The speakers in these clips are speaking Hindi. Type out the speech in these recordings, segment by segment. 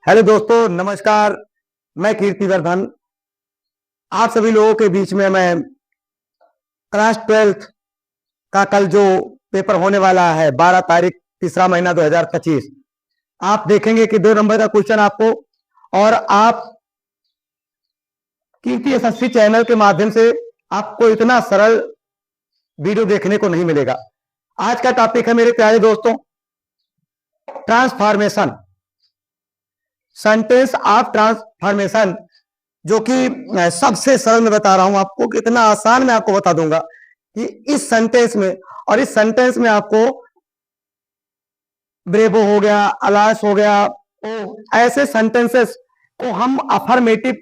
हेलो दोस्तों, नमस्कार। मैं कीर्तिवर्धन। आप सभी लोगों के बीच में मैं क्लास 12th का कल जो पेपर होने वाला है 12 तारीख तीसरा महीना 2025, आप देखेंगे कि 2 नंबर का क्वेश्चन आपको, और आप कीर्ति एसएससी चैनल के माध्यम से आपको इतना सरल वीडियो देखने को नहीं मिलेगा। आज का टॉपिक है मेरे प्यारे दोस्तों, ट्रांसफॉर्मेशन, सेंटेंस ऑफ ट्रांसफॉर्मेशन, जो कि सबसे सरल मैं बता रहा हूं आपको, कितना आसान मैं आपको बता दूंगा कि इस सेंटेंस में, और इस सेंटेंस में आपको ब्रेवो हो गया, अलास हो गया, ऐसे सेंटेंसेस को हम अफर्मेटिव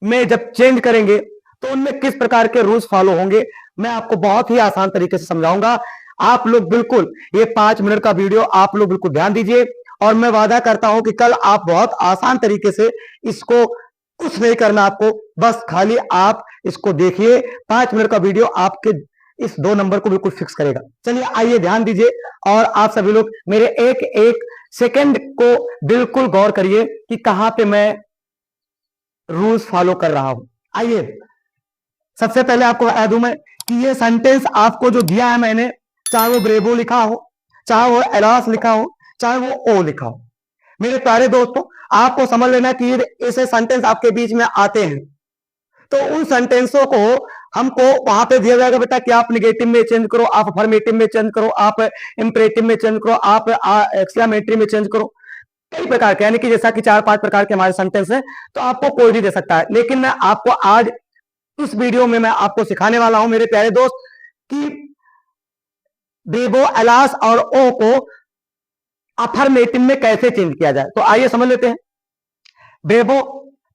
में जब चेंज करेंगे तो उनमें किस प्रकार के रूल्स फॉलो होंगे, मैं आपको बहुत ही आसान तरीके से समझाऊंगा। आप लोग बिल्कुल ये 5 मिनट का वीडियो आप लोग बिल्कुल ध्यान दीजिए, और मैं वादा करता हूं कि कल आप बहुत आसान तरीके से इसको, कुछ नहीं करना आपको, बस खाली आप इसको देखिए। 5 मिनट का वीडियो आपके इस 2 नंबर को बिल्कुल फिक्स करेगा। चलिए आइए ध्यान दीजिए, और आप सभी लोग मेरे एक एक सेकंड को बिल्कुल गौर करिए कि कहां पे मैं रूल्स फॉलो कर रहा हूं। आइए, सबसे पहले आपको बता दूं मैं कि ये सेंटेंस आपको जो दिया है मैंने, चाहे वो ब्रेवो लिखा हो, चाहे वो एलास लिखा हो, चाहे वो ओ लिखा हो, मेरे प्यारे दोस्तों आपको समझ लेना कि ऐसे सेंटेंस आपके बीच में आते हैं, तो उन सेंटेंसों को हमको वहां पे दिया जाएगा बेटा कि आप निगेटिव में चेंज करो, आप अफर्मेटिव में चेंज करो, आप इंपरेटिव में चेंज करो, आप एक्सक्लेमेटरी में चेंज करो, कई प्रकार के, यानी कि जैसा कि 4-5 प्रकार के हमारे सेंटेंस हैं, तो आपको कोई भी दे सकता है। लेकिन मैं आपको आज इस वीडियो में मैं आपको सिखाने वाला हूं मेरे प्यारे दोस्त कि ब्रेवो, एलास और ओ को अफर्मेटिव में कैसे चेंज किया जाए। तो आइए समझ लेते हैं। ब्रेवो,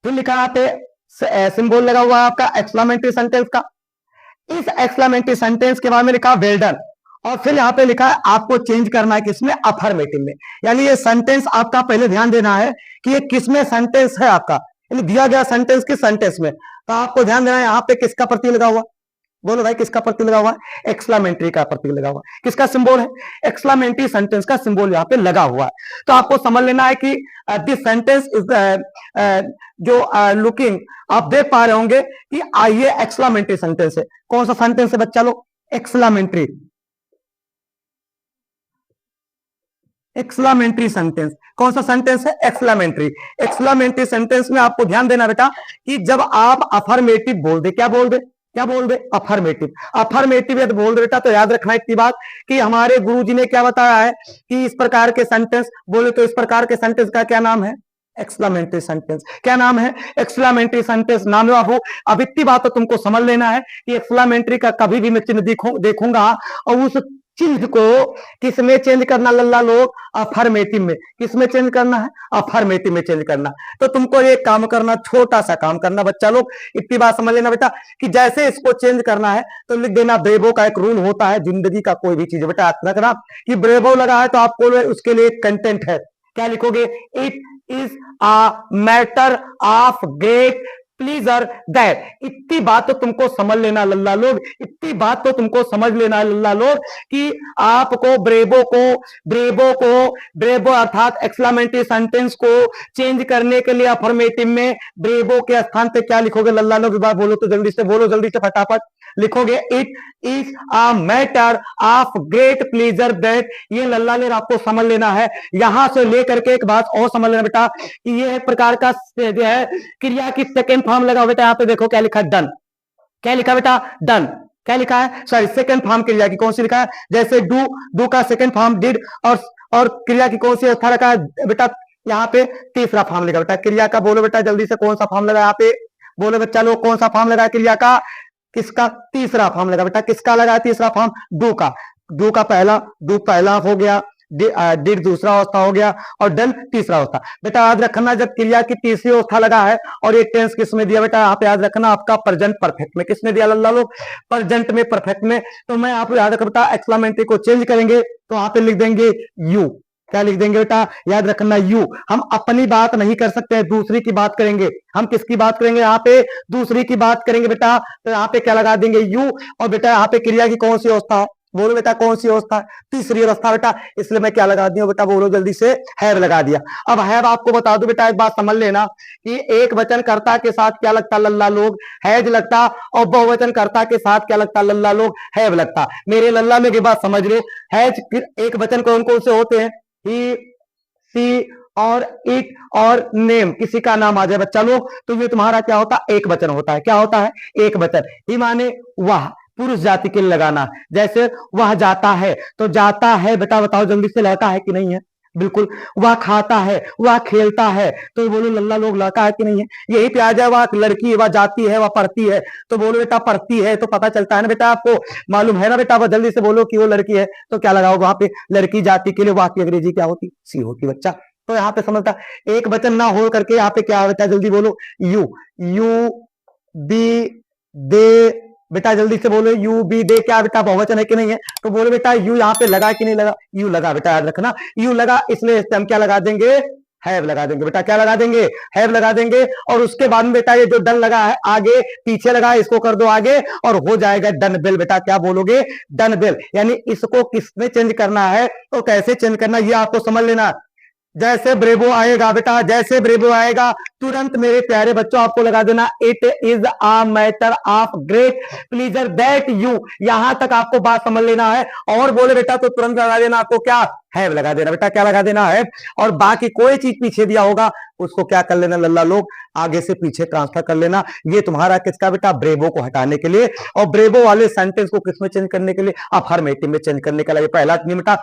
फिर लिखा यहाँ पे सिंबल लगा हुआ है आपका एक्सक्लेमेटरी सेंटेंस का। इस एक्सक्लेमेटरी सेंटेंस के बाद में लिखा वेल डन, और फिर यहाँ पे लिखा है आपको चेंज करना है किसमें, अफर्मेटिव में। यानी ये सेंटेंस आपका पहले ध्यान देना है कि ये किसमें सेंटेंस है आपका, यानी दिया गया सेंटेंस किस सेंटेंस में। तो आपको ध्यान देना है यहाँ पे किसका प्रतीक लगा हुआ, बोलो भाई किसका प्रतीक लगा हुआ है, एक्सक्लेमेटरी का प्रतीक लगा हुआ है। किसका सिंबल है, एक्सक्लेमेटरी सेंटेंस का सिंबल यहाँ पे लगा हुआ है। तो आपको समझ लेना है कि दिस सेंटेंस इज जो लुकिंग, आप देख पा रहे होंगे कि ये एक्सक्लेमेटरी सेंटेंस है। कौन सा सेंटेंस है बच्चा लोग, एक्सक्लेमेटरी, एक्सक्लेमेटरी सेंटेंस। कौन सा सेंटेंस है, एक्सक्लेमेटरी। एक्सक्लेमेटरी सेंटेंस में आपको ध्यान देना बेटा कि जब आप अफर्मेटिव बोल दे, क्या बोल दे, क्या बोल दे, अफर्मेटिव। अफर्मेटिव यदि बोल दे बेटा तो याद रखना इतनी बात कि हमारे गुरुजी ने क्या बताया है कि इस प्रकार के सेंटेंस बोले तो इस प्रकार के सेंटेंस का क्या नाम है, एक्सक्लेमेटरी सेंटेंस। क्या नाम है, एक्सक्लेमेटरी सेंटेंस नाम है बाबू। अब इतनी बात तो तुमको समझ लेना है कि एक्सक्लेमेटरी का कभी भी मैं चिन्ह देखूंगा, और उस चिन्ह को किसमें चेंज करना लल्ला लोग, अफर्मेटिव में। किसमें चेंज करना है, अफर्मेटिव में चेंज करना। तो तुमको एक काम करना, छोटा सा काम करना बच्चा लोग, इतनी बात समझ लेना बेटा कि जैसे इसको चेंज करना है तो लिख देना, ब्रेवो का एक रूल होता है जिंदगी का कोई भी चीज बेटा रखना कि ब्रेवो लगा है तो आपको उसके लिए कंटेंट है, क्या लिखोगे, it is a matter of great pleaser that. इतनी बात तो तुमको समझ लेना लल्ला लोग, इतनी बात तो तुमको समझ लेना लल्ला लोग कि आपको ब्रेवो अर्थात एक्सक्लेमेटरी सेंटेंस को चेंज करने के लिए अफर्मेटिव में ब्रेवो के स्थान पे क्या लिखोगे लल्ला लोग, बात बोलो तो जल्दी से, बोलो जल्दी से फटाफट, लिखोगे it is a matter of great pleaser that. ये लल्ला लेर आपको समझ लेना है। यहां से लेकर के एक बात और समझ लेना बेटा कि ये एक प्रकार का जो है क्रिया की सेकेंड फॉर्म लगा बेटा, यहाँ पे देखो क्या लिखा है, डन। क्या लिखा बेटा, डन। क्या लिखा है, सॉरी सेकेंड फॉर्म क्रिया की कौन सी लिखा है, जैसे डू का सेकेंड फॉर्म डिड, और क्रिया की कौन सी अवस्था रखा है बेटा, यहाँ पे तीसरा फॉर्म लिखा बेटा। क्रिया का बोलो बेटा जल्दी से, कौन सा फॉर्म लगा यहाँ पे, बोलो बच्चा लोग कौन सा फॉर्म लगा क्रिया का, किसका, तीसरा फॉर्म लगा बेटा। किसका लगा तीसरा फॉर्म, डू का। डू का पहला, डू पहला हो गया, डिड दूसरा अवस्था हो गया, और डन तीसरा अवस्था। बेटा याद रखना जब क्रिया की तीसरी अवस्था लगा है और ये टेंस किसमें दिया बेटा, आप याद रखना आपका प्रेजेंट परफेक्ट में। किसने दिया लल्ला लोग, प्रेजेंट में, परफेक्ट में। तो मैं आप याद रखना बेटा, एक्सक्लेमेटरी को चेंज करेंगे तो यहाँ पे लिख देंगे यू। क्या लिख देंगे बेटा, याद रखना यू। हम अपनी बात नहीं कर सकते, दूसरी की बात करेंगे। हम किसकी बात करेंगे, यहाँ पे दूसरी की बात करेंगे बेटा, तो यहाँ पे क्या लगा देंगे यू। और बेटा यहाँ पे क्रिया की कौन सी अवस्था, बोलो बेटा कौन सी अवस्था? तीसरी अवस्था बेटा, इसलिए मैं क्या लगा दिया बेटा, बोलो जल्दी से, हैव लगा दिया। अब हैव आपको बता दो बेटा, एक बात समझ लेना कि एक वचन कर्ता के साथ क्या लगता, लल्ला लोग, हैज लगता, और बहुवचन कर्ता के साथ क्या लगता, लल्ला लोग, हैव लगता। मेरे लल्ला में की बात समझ लो, हैज एक वचन कौन कौन से होते हैं? ही, सी और इट और नेम, किसी का नाम आ जाए बच्चा लोग, तो ये तुम्हारा क्या होता है, एक वचन होता है। क्या होता है? एक वचन। ही माने वह, पुरुष जाति के लिए लगाना। जैसे वह जाता है, तो जाता है बेटा बताओ जल्दी से, लड़का है कि नहीं है? बिल्कुल। वह खाता है, वह खेलता है, तो बोलो लल्ला लोग, लड़का है कि नहीं है? यही पे आ जाए वह लड़की है, वह जाती है, वह पढ़ती है, तो बोलो बेटा पढ़ती है, तो पता चलता है ना बेटा, आपको मालूम है ना बेटा, वह जल्दी से बोलो कि वो लड़की है, तो क्या लगाओगे वहां पे? लड़की जाति के लिए वाह की अंग्रेजी क्या होती? सी होती बच्चा। तो यहाँ पे समझता, एक वचन ना हो करके यहाँ पे क्या होता है, जल्दी बोलो, यू, यू बी दे, बेटा जल्दी से बोलो, यू बी दे, क्या बेटा बहुवचन है कि नहीं है? तो बोलो बेटा यू यहाँ पे लगा कि नहीं लगा? यू लगा बेटा, याद रखना, यू लगा, इसलिए हम क्या लगा देंगे, हैव लगा देंगे बेटा। क्या लगा देंगे? हैव लगा देंगे। और उसके बाद में बेटा ये जो डन लगा है आगे पीछे लगा, इसको कर दो आगे और हो जाएगा डन बिल। बेटा क्या बोलोगे? Done bill. यानी इसको किसमें चेंज करना है, तो कैसे चेंज करना ये आपको समझ लेना। जैसे ब्रेवो आएगा बेटा, जैसे ब्रेवो आएगा तुरंत मेरे प्यारे बच्चों आपको लगा देना, it is a matter of great pleaser that you. यहां तक आपको बात समझ लेना है। और बोले बेटा तो तुरंत लगा देना आपको क्या, हैव लगा देना बेटा। क्या लगा देना है? और बाकी कोई चीज पीछे दिया होगा उसको क्या कर लेना, लल्ला लोग आगे से पीछे ट्रांसफर कर लेना। ये तुम्हारा किसका बेटा? ब्रेवो को हटाने के लिए। और ब्रेवो वाले सेंटेंस को किसमें चेंज करने के लिए? अफर्मेटिव में चेंज करने के लिए। पहला नियम बेटा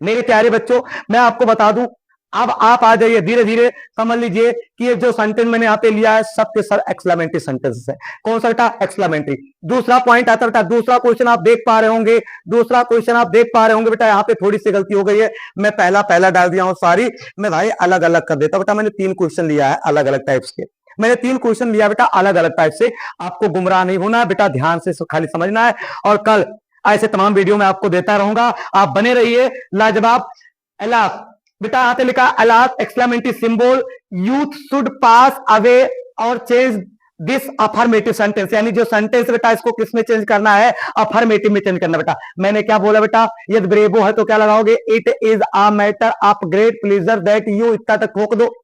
मेरे प्यारे बच्चों, मैं आपको बता दूं, अब आप आ जाइए धीरे धीरे, समझ लीजिए कि ये जो सेंटेंस मैंने यहाँ पे लिया है सबके सब एक्सक्लेमेटरी सेंटेंस है। कौन सा बेटा? एक्सक्लेमेटरी। दूसरा पॉइंट आता बेटा, दूसरा क्वेश्चन आप देख पा रहे होंगे, दूसरा क्वेश्चन आप देख पा रहे होंगे बेटा, यहाँ पे थोड़ी सी गलती हो गई है, मैं पहला डाल दिया हूँ, सॉरी। मैं भाई अलग अलग कर देता बेटा, मैंने 3 क्वेश्चन लिया है अलग अलग टाइप्स के, मैंने 3 क्वेश्चन लिया बेटा अलग अलग टाइप से। आपको गुमराह नहीं होना है बेटा, ध्यान से खाली समझना है। और कल ऐसे तमाम वीडियो में आपको देता रहूंगा, आप बने रहिए। लाजवाब। अलाफ बेटा यहाँ पे लिखा alas exclamatory symbol, youth should pass away और चेंज दिस अफर्मेटिव सेंटेंस। यानी जो सेंटेंस बेटा इसको किसमें चेंज करना है? अफर्मेटिव में चेंज करना बेटा। मैंने क्या बोला बेटा? यदि ब्रेवो है तो क्या लगाओगे? It is a matter of great pleaser that you, इतना तक ठोक दो,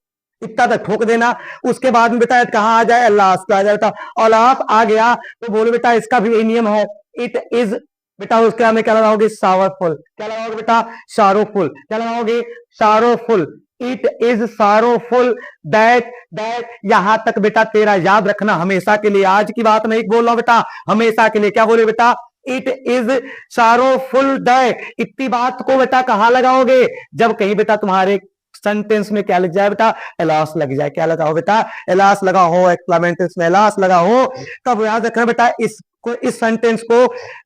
इतना तक ठोक देना। उसके बाद में बेटा कहां आ जाए? लास्ट पे आ जाए बेटा। और आप आ गया तो बोलो बेटा इसका भी नियम है, इट इज बेटा उसके हमें क्या लगाओगे? सावरफुल। क्या लगाओगे बेटा? सारोफुल। क्या लगाओगे? सारोफुल। इट इज सारोफुल दैट यहां तक बेटा तेरा याद रखना हमेशा के लिए, आज की बात नहीं बोल रहा बेटा, हमेशा के लिए। क्या बोले बेटा? It is sorrowful that. इतनी बात को बेटा कहां लगाओगे? जब कहीं बेटा तुम्हारे सेंटेंस में क्या लग जाए बेटा? एलास लग जाए। क्या लगाओ बेटा? एलास लगा हो, एक्सक्लेमेटर्स में एलास लगा हो, तब याद रखना बेटा इस सेंटेंस को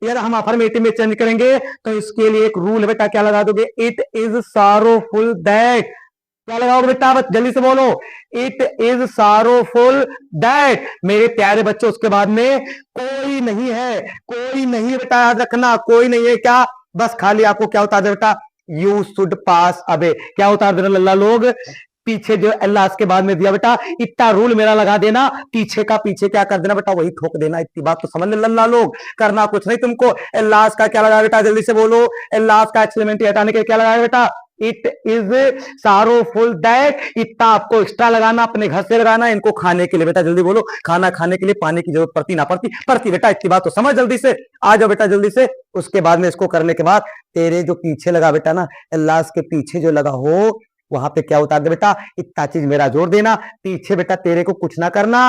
यार हम अफर्मेटिव में चेंज करेंगे तो इसके लिए एक रूल है बेटा। क्या लगा दोगे? It is sorrowful that. क्या लगाओगे बेटा? जल्दी से बोलो, इट इज सारोफुल दैट। मेरे प्यारे बच्चों उसके बाद में कोई नहीं है, कोई नहीं बेटा, याद रखना कोई नहीं है। क्या? बस खाली आपको क्या उतार दे बेटा? You should pass away. क्या उतार देना लल्ला लोग? पीछे जो अल्लाह के बाद में दिया बेटा, इतना रूल मेरा लगा देना, पीछे का पीछे क्या कर देना बेटा? वही ठोक देना। इतनी बात तो समझ ले लल्ला लोग, करना कुछ नहीं तुमको। अल्लाह का क्या लगा बेटा? जल्दी से बोलो। अल्लाह का एक्सक्लेमेटरी हटाने के क्या लगा बेटा? It is sorrowful that. इतना आपको एक्स्ट्रा लगाना, अपने घर से लगाना, इनको खाने के लिए बेटा जल्दी बोलो। खाना खाने के लिए पानी की जरूरत पड़ती ना पड़ती बेटा, इतनी बात तो समझ जल्दी से। आ जाओ बेटा जल्दी से। उसके बाद में इसको करने के बाद तेरे जो पीछे लगा बेटा ना, अल्लाह के पीछे जो लगा हो वहां पे क्या उतार दे बेटा? इतना चीज मेरा जोर देना। पीछे बेटा तेरे को कुछ ना करना,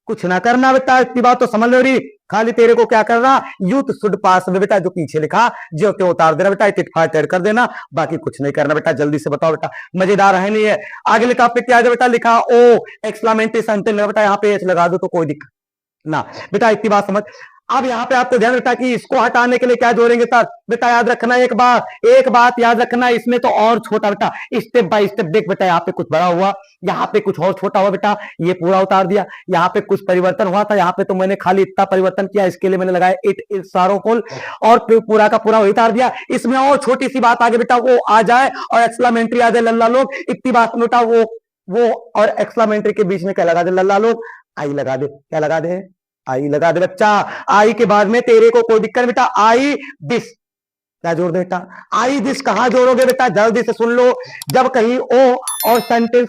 कुछ ना करना बेटा, इतनी बात तो समझ लो रही। खाली तेरे को क्या करना? यूथ शुड पास में बेटा जो पीछे लिखा जो क्यों उतार देना बेटा, इतिफाक तैयार कर देना, बाकी कुछ नहीं करना बेटा। जल्दी से बताओ बेटा, मजेदार है नहीं है? आगे लिखा पे क्या है बेटा? लिखा ओ एक्सक्लेमेटरी सेंटेंस बेटा, यहाँ पे एच लगा दो तो कोई दिक्कत ना बेटा, इतनी बात समझ। अब यहाँ पे आपको ध्यान रखना कि इसको हटाने के लिए क्या जोड़ेंगे सर? बेटा याद रखना एक बात याद रखना, इसमें तो और छोटा बेटा, स्टेप बाय स्टेप देख बेटा। यहाँ पे कुछ बड़ा हुआ, यहाँ पे कुछ और छोटा हुआ बेटा, ये पूरा उतार दिया। यहाँ पे कुछ परिवर्तन हुआ था, यहाँ पे तो मैंने खाली इतना परिवर्तन किया, इसके लिए मैंने लगाया इट इज सारोफुल, और पूरा का पूरा वही उतार दिया। इसमें और छोटी सी बात आगे बेटा वो आ जाए और एक्सक्लेमेटरी आ जाए लल्ला लोग, इतनी बात बेटा वो और एक्सक्लेमेटरी के बीच में क्या लगा दे लल्ला लोग? आई लगा दे। क्या लगा दे? आई लगा दे बच्चा। आई के बाद में तेरे को कोई दिक्कत बेटा? आई दिस, क्या जोड़ दे बेटा? आई दिस कहां जोड़ोगे बेटा? जल्दी से सुन लो। जब कहीं ओ और सेंटेंस